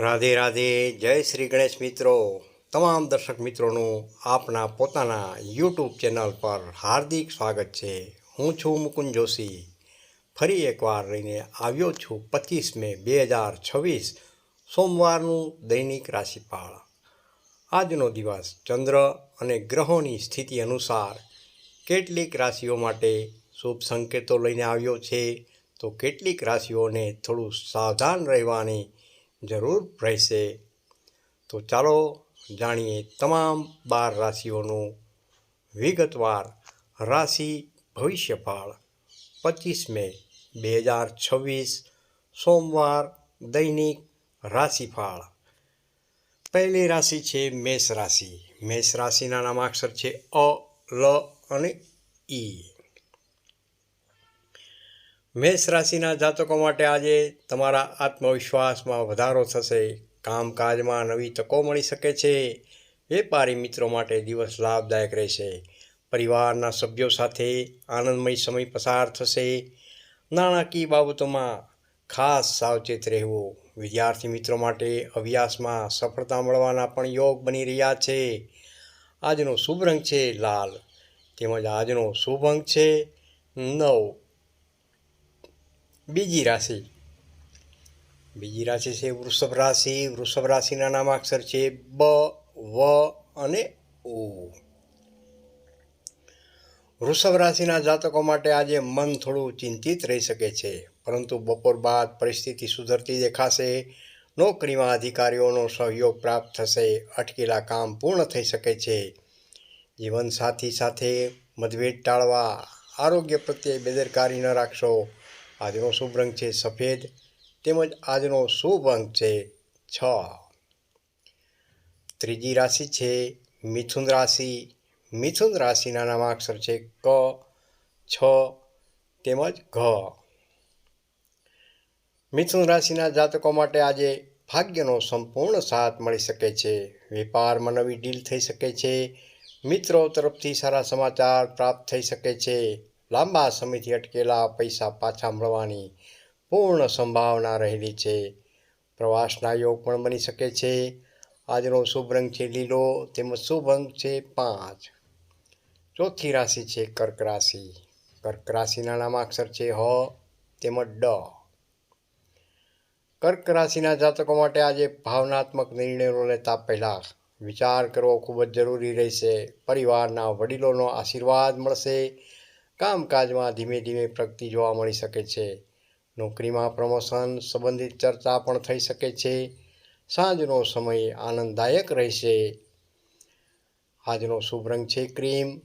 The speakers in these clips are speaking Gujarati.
રાધે રાધે. જય શ્રી ગણેશ મિત્રો. તમામ દર્શક મિત્રોનું આપના પોતાના યુટ્યુબ ચેનલ પર હાર્દિક સ્વાગત છે. હું છું મુકુંદ જોશી. ફરી એકવાર લઈને આવ્યો છું 25 મે 2026 સોમવારનું દૈનિક રાશિફળ. આજનો દિવસ ચંદ્ર અને ગ્રહોની સ્થિતિ અનુસાર કેટલીક રાશિઓ માટે શુભ સંકેતો લઈને આવ્યો છે, તો કેટલીક રાશિઓને થોડું સાવધાન રહેવાની જરૂર રહેશે. તો ચાલો જાણીએ તમામ 12 રાશિઓનું વિગતવાર રાશિ ભવિષ્યફળ 25 મે 2026 સોમવાર દૈનિક રાશિફળ. પહેલી રાશિ છે મેષ રાશિ. મેષ રાશિના નામાક્ષર છે અ, લ અને ઈ. મેષ રાશિના જાતકો માટે આજે તમારા આત્મવિશ્વાસમાં વધારો થશે. કામકાજમાં નવી તકો મળી શકે છે. વેપારી મિત્રો માટે દિવસ લાભદાયક રહેશે. પરિવારના સભ્યો સાથે આનંદમય સમય પસાર થશે. નાણાકીય બાબતોમાં ખાસ સાવચેત રહેવું. વિદ્યાર્થી મિત્રો માટે અભ્યાસમાં સફળતા મળવાના પણ યોગ બની રહ્યા છે. આજનો શુભ રંગ છે લાલ, તેમજ આજનો શુભ અંક છે 9. બીજી રાશિ છે વૃષભ રાશિ. વૃષભ રાશિના નામાક્ષર છે બ, વ અને ઉ. વૃષભ રાશિના જાતકો માટે આજે મન થોડું ચિંતિત રહી શકે છે, પરંતુ બપોર બાદ પરિસ્થિતિ સુધરતી દેખાશે. નોકરીમાં અધિકારીઓનો સહયોગ પ્રાપ્ત થશે. અટકેલા કામ પૂર્ણ થઈ શકે છે. જીવનસાથી સાથે મતભેદ ટાળવા. આરોગ્ય પ્રત્યે બેદરકારી ન રાખશો. આજનો શુભ રંગ છે સફેદ, તેમજ આજનો શુભ અંક છે 6. ત્રીજી રાશિ છે મિથુન રાશિ. મિથુન રાશિના નામાક્ષર છે ક, છ તેમજ ઘ. મિથુન રાશિના જાતકો માટે આજે ભાગ્યનો સંપૂર્ણ સાથ મળી શકે છે. વેપારમાં નવી ડીલ થઈ શકે છે. મિત્રો તરફથી સારા સમાચાર પ્રાપ્ત થઈ શકે છે. લાંબા સમયથી અટકેલા પૈસા પાછા મળવાની પૂર્ણ સંભાવના રહેલી છે. પ્રવાસના યોગ પણ બની શકે છે. આજનો શુભ રંગ છે લીલો, તેમજ શુભ અંક છે 5. ચોથી રાશિ છે કર્ક રાશિ. કર્ક રાશિના નામાક્ષર છે હ તેમજ ડ. કર્ક રાશિના જાતકો માટે આજે ભાવનાત્મક નિર્ણયો લેતા પહેલા વિચાર કરવો ખૂબ જ જરૂરી રહેશે. પરિવારના વડીલોનો આશીર્વાદ મળશે. કામકાજમાં ધીમે ધીમે પ્રગતિ જોવા મળી શકે છે. નોકરીમાં પ્રમોશન સંબંધિત ચર્ચા પણ થઈ શકે છે. સાંજનો સમય આનંદદાયક રહેશે. આજનો શુભ રંગ છે ક્રીમ,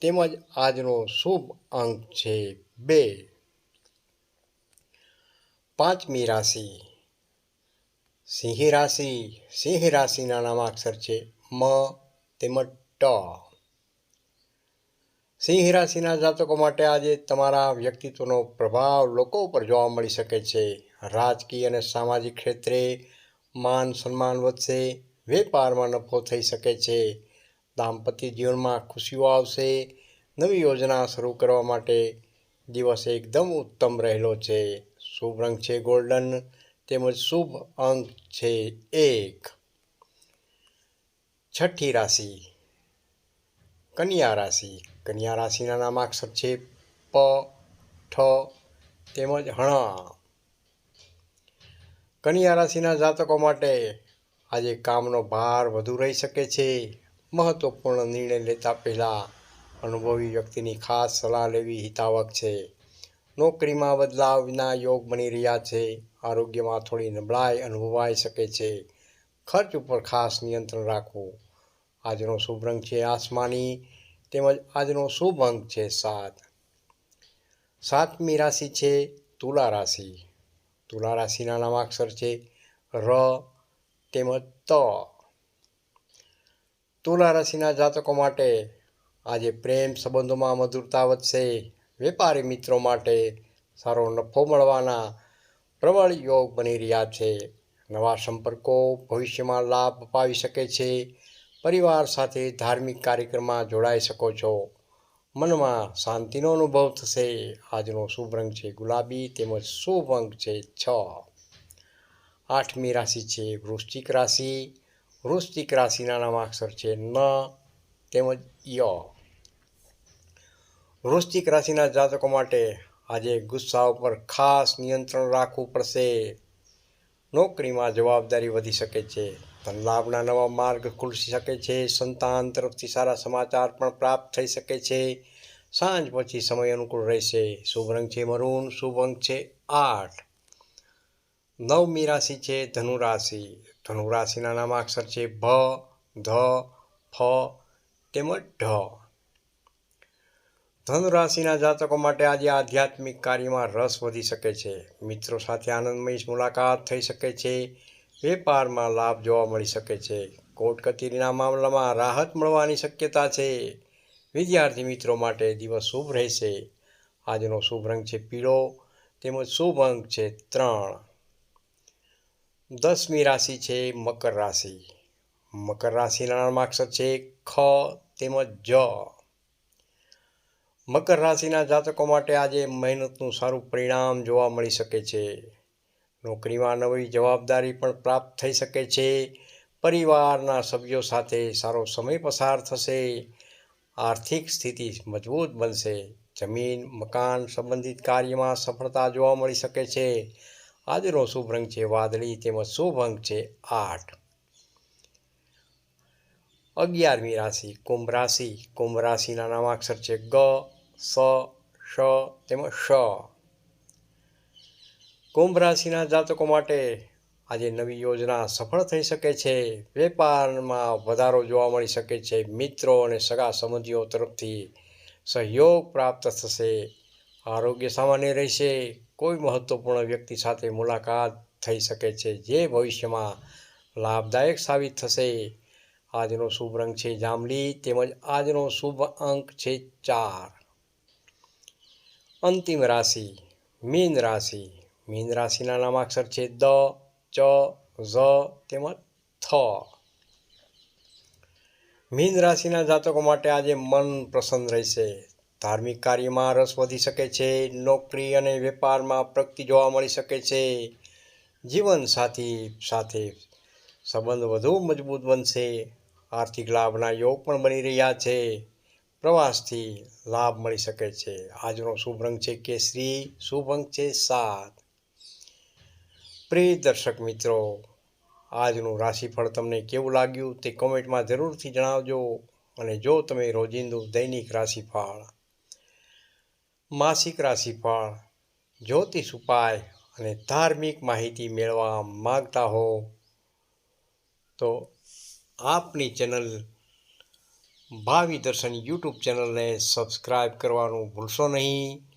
તેમજ આજનો શુભ અંક છે 2. પાંચમી રાશિ સિંહ રાશિ. સિંહ રાશિના નામાક્ષર છે મ તેમજ ટ. સિંહ રાશિના જાતકો માટે આજે તમારા વ્યક્તિત્વનો પ્રભાવ લોકો પર જોવા મળી શકે છે. રાજકીય અને સામાજિક ક્ષેત્રે માન સન્માન વધશે. વેપારમાં નફો થઈ શકે છે. દાંપત્ય જીવનમાં ખુશીઓ આવશે. નવી યોજના શરૂ કરવા માટે દિવસ એકદમ ઉત્તમ રહેલો છે. શુભ રંગ છે ગોલ્ડન, તેમજ શુભ અંક છે 1. છઠ્ઠી રાશિ કન્યા રાશિ. કન્યા રાશિના નામાક્ષર છે પ, ઠ તેમજ હણ. કન્યા રાશિના જાતકો માટે આજે કામનો ભાર વધુ રહી શકે છે. મહત્વપૂર્ણ નિર્ણય લેતા પહેલા અનુભવી વ્યક્તિની ખાસ સલાહ લેવી હિતાવક છે. નોકરીમાં બદલાવના યોગ બની રહ્યા છે. આરોગ્યમાં થોડી નબળાઈ અનુભવાઈ શકે છે. ખર્ચ ઉપર ખાસ નિયંત્રણ રાખવું. આજનો શુભ રંગ છે આસમાની, તેમજ આજનો શુભ અંક છે 7. સાતમી રાશિ છે તુલા રાશિ. તુલા રાશિના નામાક્ષર છે ર તેમજ ત. તુલા રાશિના જાતકો માટે આજે પ્રેમ સંબંધોમાં મધુરતા વધશે. વેપારી મિત્રો માટે સારો નફો મળવાના પ્રબળ યોગ બની રહ્યા છે. નવા સંપર્કો ભવિષ્યમાં લાભ અપાવી શકે છે. પરિવાર સાથે ધાર્મિક કાર્યક્રમમાં જોડાઈ શકો છો. મનમાં શાંતિનો અનુભવ થશે. આજનો શુભ રંગ છે ગુલાબી, તેમજ શુભ અંક છે 6. 8મી રાશિ છે વૃશ્ચિક રાશિ. વૃશ્ચિક રાશિના નામાક્ષર છે ન તેમજ ય. વૃશ્ચિક રાશિના જાતકો માટે આજે ગુસ્સા ઉપર ખાસ નિયંત્રણ રાખવું પડશે. નોકરીમાં જવાબદારી વધી શકે છે. ધન લાભના નવા માર્ગ ખુલી શકે છે. સંતાન તરફથી સારા સમાચાર પણ પ્રાપ્ત થઈ શકે છે. સાંજ પછી સમય અનુકૂળ રહેશે. શુભ રંગ છે મરૂન. શુભ અંક છે 8. 9મી રાશિ છે ધનુ રાશિ. ધનુ રાશિના નામાક્ષર છે ભ, ધ, ફ તેમજ ઢ. ધનુ રાશિના જાતકો માટે આજે આધ્યાત્મિક કાર્યમાં રસ વધી શકે છે. મિત્રો સાથે આનંદમય મુલાકાત થઈ શકે છે. વેપારમાં લાભ જોવા મળી શકે છે. કોર્ટ કચેરીના મામલામાં રાહત મળવાની શક્યતા છે. વિદ્યાર્થી મિત્રો માટે દિવસ શુભ રહેશે. આજનો શુભ રંગ છે પીળો તેમજ શુભ અંક છે 3. 10મી રાશિ છે મકર રાશિ. મકર રાશિના નામાક્ષર છે ખ તેમજ જ. મકર રાશિના જાતકો માટે આજે મહેનતનું સારું પરિણામ જોવા મળી શકે છે. નોકરીમાં નવી જવાબદારી પણ પ્રાપ્ત થઈ શકે છે. પરિવારના સભ્યો સાથે સારો સમય પસાર થશે. આર્થિક સ્થિતિ મજબૂત બનશે. જમીન મકાન સંબંધિત કાર્યમાં સફળતા જોવા મળી શકે છે. આજનો શુભ રંગ છે વાદળી તેમજ શુભ અંક છે 8. 11મી રાશિ કુંભ રાશિ. કુંભ રાશિના નામાક્ષર છે ગ, સ, શ તેમજ શ. કુંભ રાશિના જાતકો માટે આજે નવી યોજના સફળ થઈ શકે છે. વેપારમાં વધારો જોવા મળી શકે છે. મિત્રો અને સગા સંબંધીઓ તરફથી સહયોગ પ્રાપ્ત થશે. આરોગ્ય સામાન્ય રહેશે. કોઈ મહત્વપૂર્ણ વ્યક્તિ સાથે મુલાકાત થઈ શકે છે જે ભવિષ્યમાં લાભદાયક સાબિત થશે. આજનો શુભ રંગ છે જાંબલી તેમજ આજનો શુભ અંક છે 4. અંતિમ રાશિ મીન રાશિ. મીન રાશિના નામાક્ષર છે દ, ચ, ઝ તેમજ થ. મીન રાશિના જાતકો માટે આજે મન પ્રસન્ન રહેશે. ધાર્મિક કાર્યમાં રસ વધી શકે છે. નોકરી અને વેપારમાં પ્રગતિ જોવા મળી શકે છે. જીવનસાથી સાથે સંબંધ વધુ મજબૂત બનશે. આર્થિક લાભના યોગ પણ બની રહ્યા છે. પ્રવાસથી લાભ મળી શકે છે. આજનો શુભ રંગ છે કેસરી. શુભ અંક છે 7. પ્રિય દર્શક મિત્રો, આજનું રાશિફળ તમને કેવું લાગ્યું તે કોમેન્ટમાં જરૂરથી જણાવજો. અને જો તમે રોજિંદુ દૈનિક રાશિફળ, માસિક રાશિફળ, જ્યોતિષ ઉપાય અને ધાર્મિક માહિતી મેળવવા માગતા હો તો આપની ચેનલ ભાવિ દર્શન યુટ્યુબ ચેનલને સબસ્ક્રાઈબ કરવાનું ભૂલશો નહીં.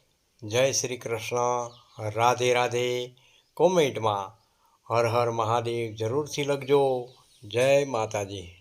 જય શ્રી કૃષ્ણ. રાધે રાધે. કોમેન્ટમાં હર હર મહાદેવ જરૂરથી લખજો. જય માતાજી.